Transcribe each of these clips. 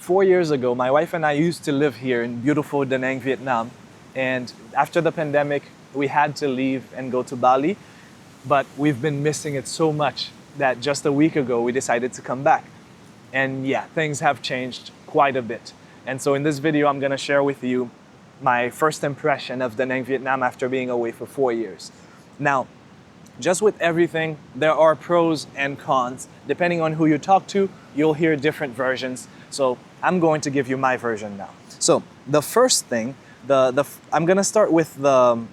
4 years ago, my wife and I used to live here in beautiful Da Nang, Vietnam. And after the pandemic, we had to leave and go to Bali. But we've been missing it so much that just a week ago, we decided to come back. And yeah, things have changed quite a bit. And so in this video, I'm gonna share with you my first impression of Da Nang, Vietnam after being away for 4 years. Now, just with everything, there are pros and cons. Depending on who you talk to, you'll hear different versions. So I'm going to give you my version now. So the first thing, I'm gonna start with the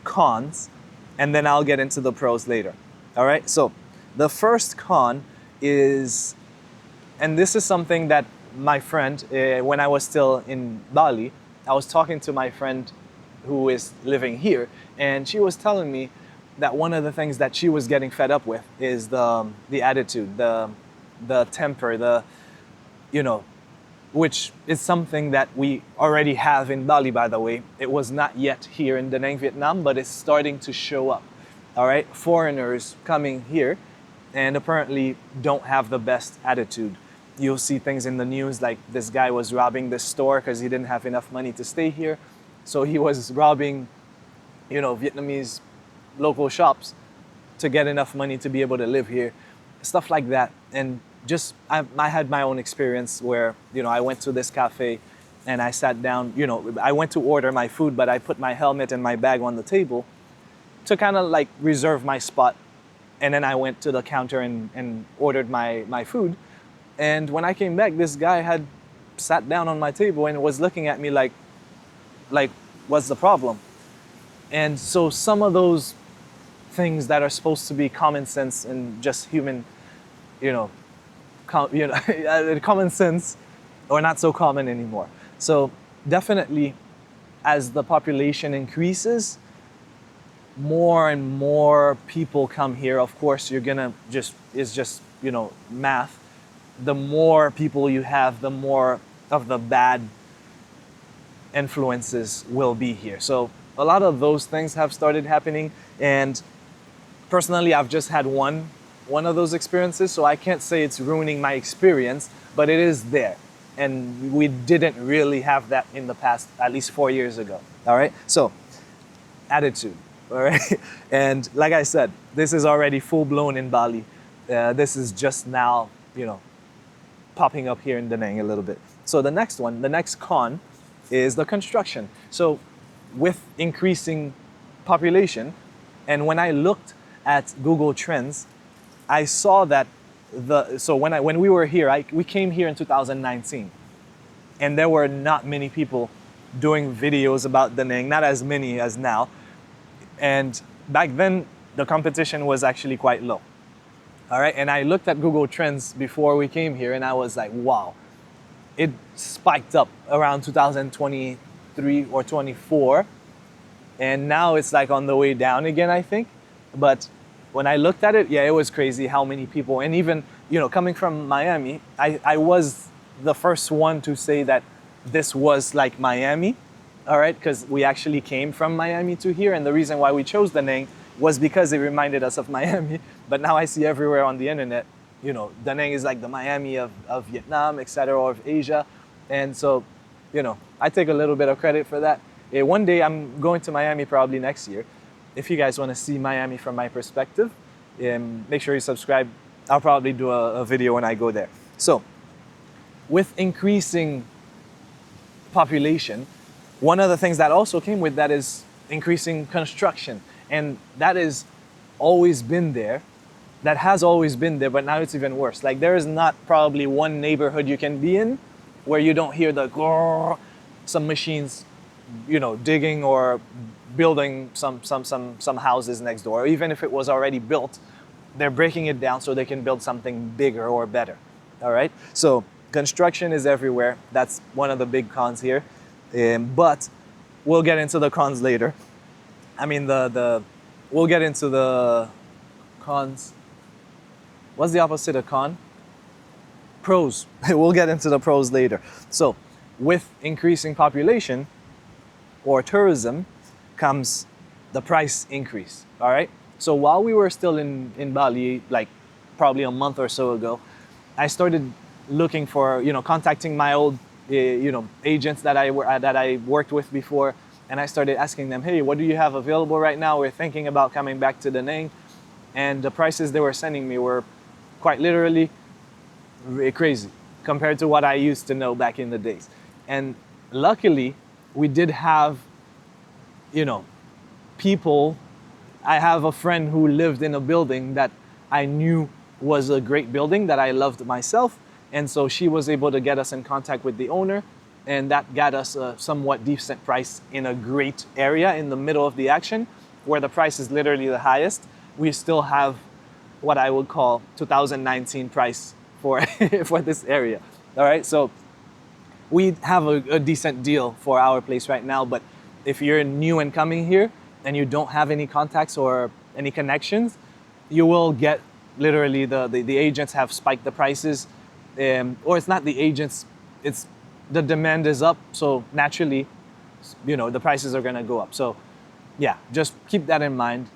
cons, and then I'll get into the pros later. All right, so the first con is, and this is something that my friend, when I was still in Bali, I was talking to my friend who is living here, and she was telling me that one of the things that she was getting fed up with is the attitude, the temper, which is something that we already have in Bali, by the way. It was not yet here in Da Nang, Vietnam, but it's starting to show up. All right, foreigners coming here and apparently don't have the best attitude. You'll see things in the news like this guy was robbing this store because he didn't have enough money to stay here. So he was robbing, Vietnamese local shops to get enough money to be able to live here. Stuff like that. And just, I had my own experience where, I went to this cafe and I sat down, I went to order my food, but I put my helmet and my bag on the table to kind of like reserve my spot. And then I went to the counter and ordered my food. And when I came back, this guy had sat down on my table and was looking at me like, what's the problem? And so some of those things that are supposed to be common sense and just human, common sense are not so common anymore. So definitely, as the population increases, more and more people come here. Of course, you're gonna math. The more people you have, the more of the bad influences will be here. So a lot of those things have started happening. And personally, I've just had one of those experiences. So I can't say it's ruining my experience, but it is there. And we didn't really have that in the past, at least 4 years ago. All right. So attitude. All right. And like I said, this is already full blown in Bali. This is just now, popping up here in Da Nang a little bit. So the next con is the construction. So with increasing population, and when I looked at Google Trends, I saw that when we were here, we came here in 2019, and there were not many people doing videos about Da Nang, not as many as now. And back then, the competition was actually quite low. All right, and I looked at Google Trends before we came here, and I was like, wow, it spiked up around 2023 or 24, and now it's like on the way down again, I think. But when I looked at it, yeah, it was crazy how many people, and even, coming from Miami, I was the first one to say that this was like Miami, all right, because we actually came from Miami to here, and the reason why we chose Da Nang was because it reminded us of Miami. But now I see everywhere on the internet, Da Nang is like the Miami of Vietnam, etc., or of Asia. And so, I take a little bit of credit for that. One day I'm going to Miami probably next year. If you guys want to see Miami from my perspective, make sure you subscribe. I'll probably do a video when I go there. So with increasing population, one of the things that also came with that is increasing construction. And that is always been there. That has always been there, but now it's even worse. Like there is not probably one neighborhood you can be in where you don't hear the grrr, some machines, digging or building some houses next door. Or even if it was already built, they're breaking it down so they can build something bigger or better. All right. So construction is everywhere. That's one of the big cons here. But we'll get into the cons later. I mean, we'll get into the cons. What's the opposite of con? Pros. We'll get into the pros later. So with increasing population or tourism comes the price increase, all right? So while we were still in Bali, like probably a month or so ago, I started looking for, contacting my old, agents that I worked with before, and I started asking them, hey, what do you have available right now? We're thinking about coming back to Da Nang, and the prices they were sending me were quite literally crazy compared to what I used to know back in the days. And luckily, we did have, you know, people. I have a friend who lived in a building that I knew was a great building that I loved myself. And so she was able to get us in contact with the owner, and that got us a somewhat decent price in a great area in the middle of the action where the price is literally the highest. We still have what I would call 2019 price for, for this area. All right, so we have a decent deal for our place right now, but if you're new and coming here and you don't have any contacts or any connections, you will get literally the agents have spiked the prices, or it's not the agents, it's the demand is up, so naturally, the prices are gonna go up. So yeah, just keep that in mind.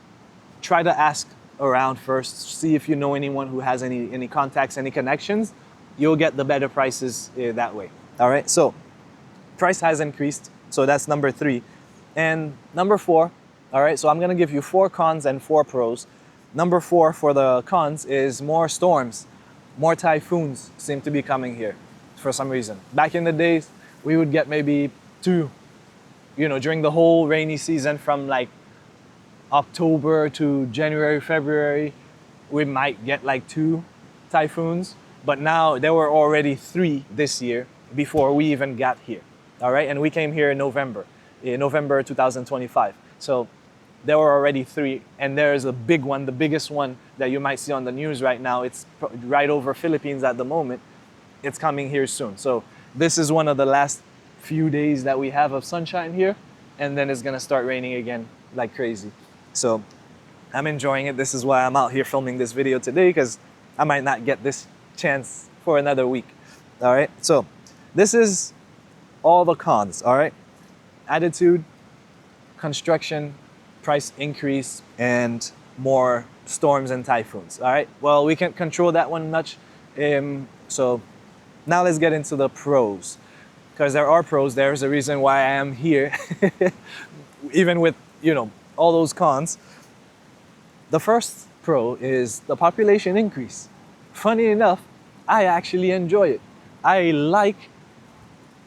Try to ask around first, see if you know anyone who has any contacts, any connections. You'll get the better prices that way. All right, so price has increased, so that's number 3. And number 4, all right, so I'm gonna give you 4 cons and 4 pros. Number 4 for the cons is more storms, more typhoons seem to be coming here for some reason. Back in the days, we would get maybe 2, during the whole rainy season from like October to January, February, we might get like 2 typhoons, but now there were already 3 this year before we even got here. All right, and we came here in November 2025. So there were already 3, and there's a big one, the biggest one that you might see on the news right now. It's right over Philippines at the moment. It's coming here soon. So this is one of the last few days that we have of sunshine here, and then it's gonna start raining again like crazy. So I'm enjoying it. This is why I'm out here filming this video today, because I might not get this chance for another week. All right, so this is all the cons. All right, attitude, construction, price increase, and more storms and typhoons. All right, well, we can't control that one much. So now let's get into the pros, because there are pros. There's a reason why I am here, even with, all those cons. The first pro is the population increase. Funny enough, I actually enjoy it. I like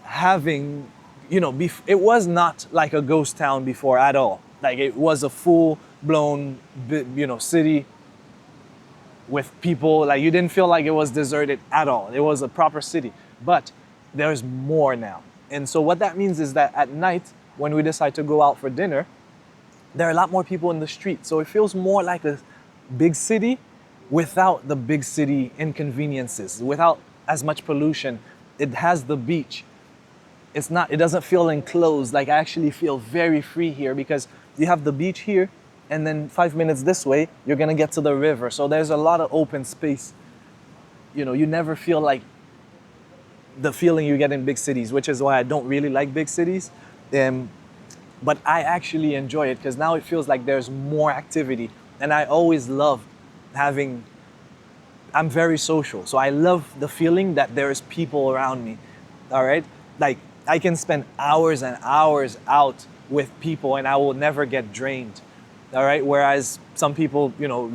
having, it was not like a ghost town before at all. Like, it was a full-blown, city with people. Like, you didn't feel like it was deserted at all. It was a proper city. But there's more now. And so what that means is that at night, when we decide to go out for dinner, there are a lot more people in the street. So it feels more like a big city without the big city inconveniences, without as much pollution. It has the beach. It doesn't feel enclosed. Like, I actually feel very free here because you have the beach here, and then 5 minutes this way, you're gonna get to the river. So there's a lot of open space. You never feel like the feeling you get in big cities, which is why I don't really like big cities. But I actually enjoy it because now it feels like there's more activity. And I always love I'm very social. So I love the feeling that there's people around me. All right? Like, I can spend hours and hours out with people and I will never get drained. All right? Whereas some people,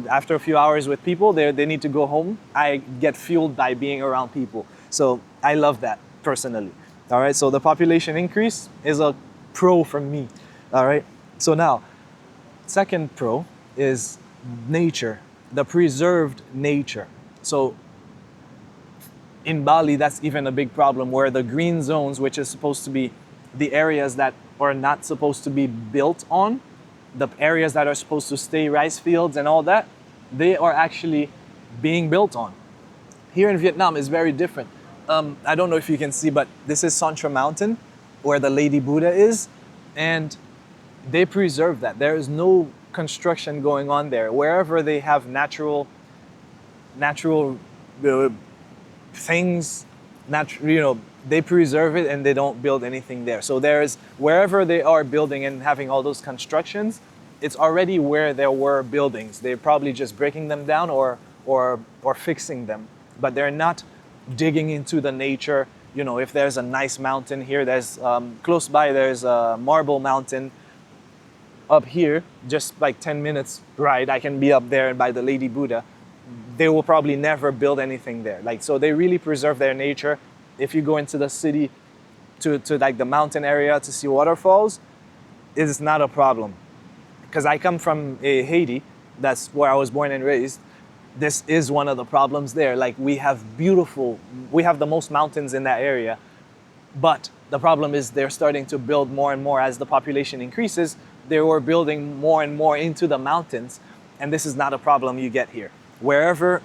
after a few hours with people, they need to go home. I get fueled by being around people. So I love that personally. All right? So the population increase is a pro for me. All right? So now, second pro is nature, the preserved nature. So in Bali, that's even a big problem, where the green zones, which is supposed to be the areas that are not supposed to be built on, the areas that are supposed to stay rice fields and all that, they are actually being built on. Here in Vietnam is very different. I don't know if you can see, but this is Santra Mountain, where the Lady Buddha is, and they preserve that. There is no construction going on there. Wherever they have natural things, they preserve it and they don't build anything there. So wherever they are building and having all those constructions, it's already where there were buildings. They're probably just breaking them down or fixing them, but they're not digging into the nature. You know, if there's a nice mountain here, there's close by, there's a marble mountain up here, just like 10 minutes ride. I can be up there by the Lady Buddha. They will probably never build anything there. Like, so they really preserve their nature. If you go into the city to like the mountain area to see waterfalls, it is not a problem. Because I come from Haiti, that's where I was born and raised. This is one of the problems there. Like, we have the most mountains in that area, but the problem is they're starting to build more and more as the population increases. They were building more and more into the mountains, and this is not a problem you get here. Wherever,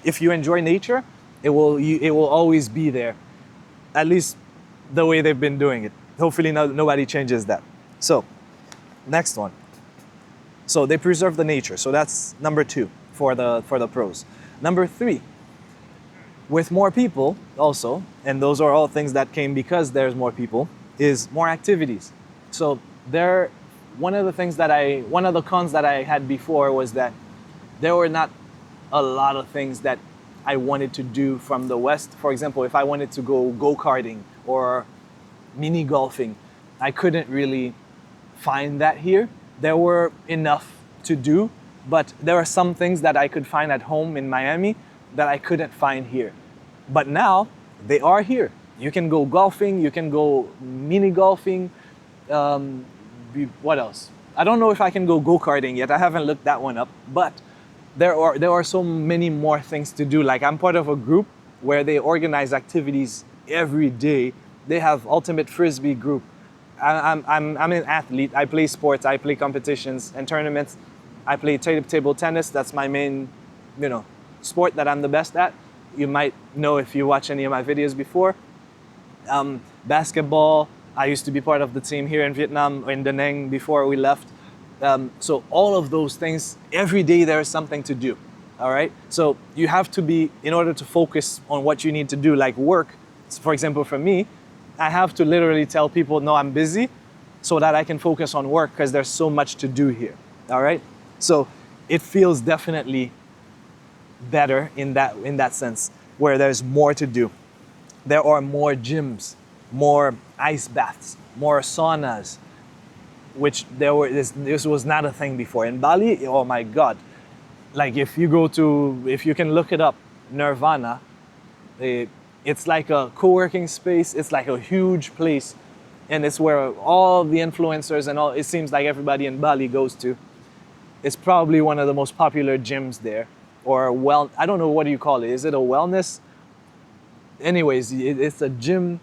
if you enjoy nature, it will always be there, at least the way they've been doing it. Hopefully nobody changes that. So, next one. So they preserve the nature. So that's number 2 for the pros. Number 3, with more people also, and those are all things that came because there's more people, is more activities. So one of the cons that I had before was that there were not a lot of things that I wanted to do from the West. For example, if I wanted to go karting or mini golfing, I couldn't really find that here. There were enough to do, but there are some things that I could find at home in Miami that I couldn't find here. But now they are here. You can go golfing, you can go mini golfing. What else? I don't know if I can go go-karting yet. I haven't looked that one up, but there are so many more things to do. Like, I'm part of a group where they organize activities every day. They have ultimate frisbee group. I'm an athlete. I play sports. I play competitions and tournaments. I play table tennis. That's my main, sport that I'm the best at. You might know if you watch any of my videos before. Basketball. I used to be part of the team here in Vietnam, in Da Nang, before we left. So all of those things, every day there is something to do, all right? So you have to be, in order to focus on what you need to do, like work, for example, for me, I have to literally tell people, no, I'm busy, so that I can focus on work, because there's so much to do here, all right? So it feels definitely better in that sense, where there's more to do. There are more gyms, more ice baths, more saunas, which this was not a thing before. In Bali, oh my God. Like, if you can look it up, Nirvana, it's like a co-working space. It's like a huge place. And it's where all the influencers and all, it seems like everybody in Bali goes to. It's probably one of the most popular gyms there. Or I don't know, what do you call it? Is it a wellness? Anyways, it's a gym,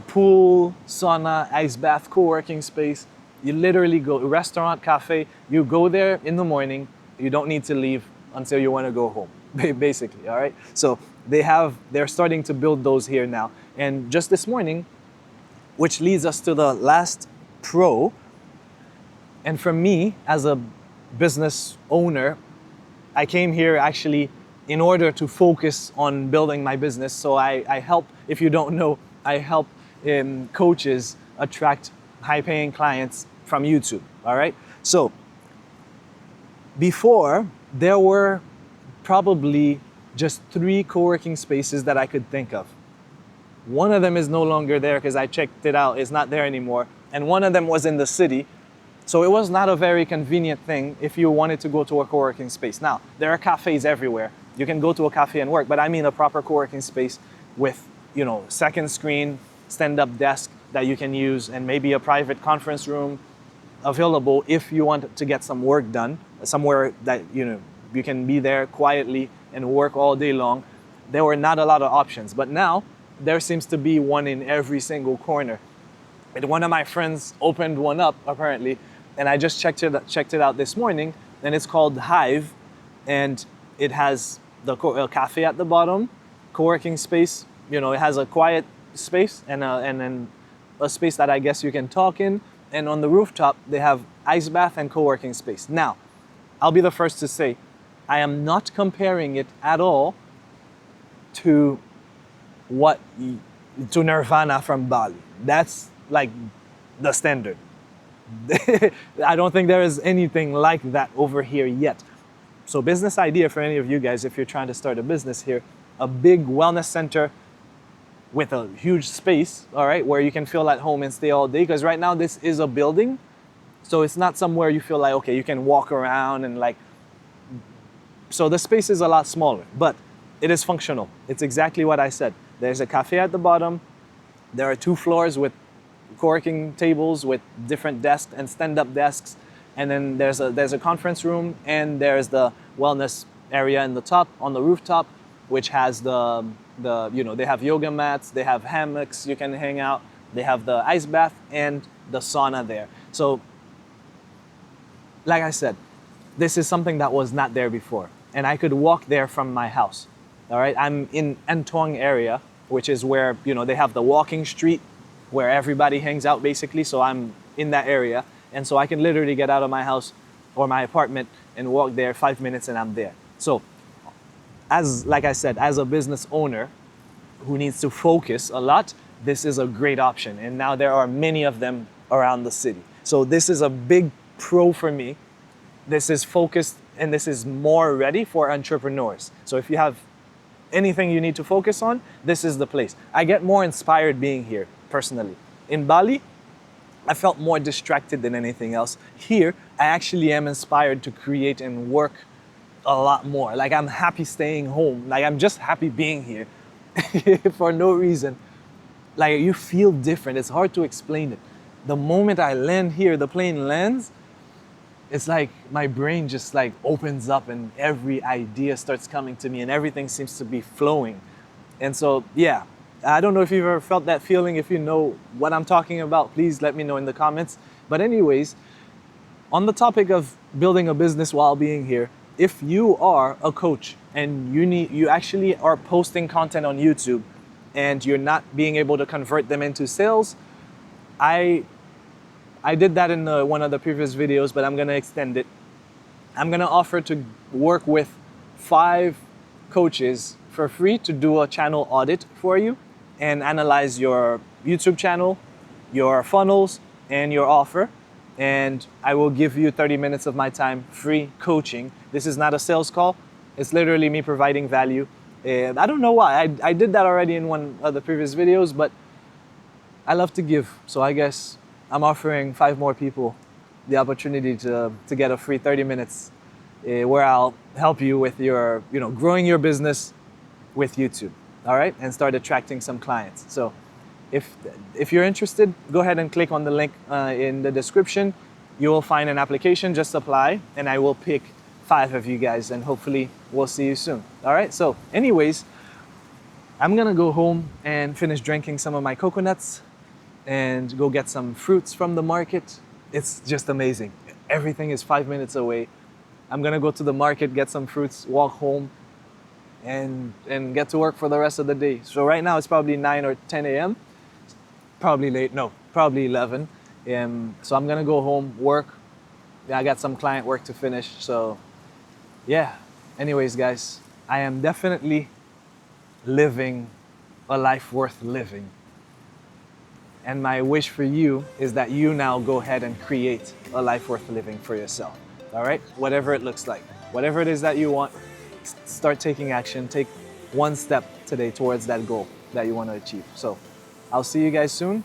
pool, sauna, ice bath, co-working space. You literally go, restaurant, cafe, you go there in the morning, you don't need to leave until you want to go home, basically, all right? So they're starting to build those here now. And just this morning, which leads us to the last pro, and for me, as a business owner, I came here actually in order to focus on building my business. So I help, if you don't know, I help coaches attract high-paying clients from YouTube, all right? So before, there were probably just 3 co-working spaces that I could think of. One of them is no longer there because I checked it out. It's not there anymore. And one of them was in the city. So it was not a very convenient thing if you wanted to go to a co-working space. Now, there are cafes everywhere. You can go to a cafe and work, but I mean a proper co-working space with, second screen, stand-up desk that you can use, and maybe a private conference room available if you want to get some work done, somewhere that, you can be there quietly and work all day long. There were not a lot of options, but now there seems to be one in every single corner. And one of my friends opened one up, apparently, and I just checked it out this morning, and it's called Hive, and it has the cafe at the bottom, co-working space. It has a quiet space and then a space that I guess you can talk in. And on the rooftop, they have ice bath and co-working space. Now, I'll be the first to say, I am not comparing it at all to Nirvana from Bali. That's like the standard. I don't think there is anything like that over here yet. So business idea for any of you guys, if you're trying to start a business here, a big wellness center with a huge space, all right, where you can feel at home and stay all day. Because right now this is a building, so it's not somewhere you feel like, okay, you can walk around and like, so the space is a lot smaller, but it is functional. It's exactly what I said. There's a cafe at the bottom. There are 2 floors with co-working tables with different desks and stand-up desks. And then there's a conference room, and there's the wellness area in the top, on the rooftop, which has the they have yoga mats, they have hammocks you can hang out, they have the ice bath and the sauna there. So, like I said, this is something that was not there before, and I could walk there from my house. All right, I'm in Antong area, which is where they have the walking street where everybody hangs out basically. So I'm in that area, and so I can literally get out of my house or my apartment and walk there 5 minutes, and I'm there. So, like I said, as a business owner who needs to focus a lot, this is a great option. And now there are many of them around the city. So this is a big pro for me. This is focused, and this is more ready for entrepreneurs. So if you have anything you need to focus on, this is the place. I get more inspired being here, personally. In Bali, I felt more distracted than anything else. Here, I actually am inspired to create and work a lot more. Like, I'm happy staying home. Like, I'm just happy being here for no reason. Like, you feel different. It's hard to explain it. The moment I land here, the plane lands, it's like my brain just like opens up, and every idea starts coming to me, and everything seems to be flowing. And so, yeah, I don't know if you've ever felt that feeling. If you know what I'm talking about, please let me know in the comments. But anyways, on the topic of building a business while being here, if you are a coach and you actually are posting content on YouTube and you're not being able to convert them into sales, I did that in one of the previous videos, but I'm gonna extend it. I'm gonna offer to work with 5 coaches for free to do a channel audit for you and analyze your YouTube channel, your funnels, and your offer. And I will give you 30 minutes of my time, free coaching. This is not a sales call. It's literally me providing value. And I don't know why. I did that already in one of the previous videos, but I love to give. So I guess I'm offering 5 more people the opportunity to get a free 30 minutes where I'll help you with your, growing your business with YouTube, all right? And start attracting some clients. So if you're interested, go ahead and click on the link in the description. You will find an application, just apply, and I will pick 5 of you guys, and hopefully we'll see you soon, all right? So anyways, I'm gonna go home and finish drinking some of my coconuts and go get some fruits from the market. It's just amazing. Everything is 5 minutes away. I'm gonna go to the market, get some fruits, walk home, and get to work for the rest of the day. So right now it's probably 9 or 10 a.m. Probably late, no, probably 11. So I'm gonna go home, work. I got some client work to finish, so yeah. Anyways, guys, I am definitely living a life worth living. And my wish for you is that you now go ahead and create a life worth living for yourself, all right? Whatever it looks like, whatever it is that you want, start taking action. Take one step today towards that goal that you want to achieve. So I'll see you guys soon.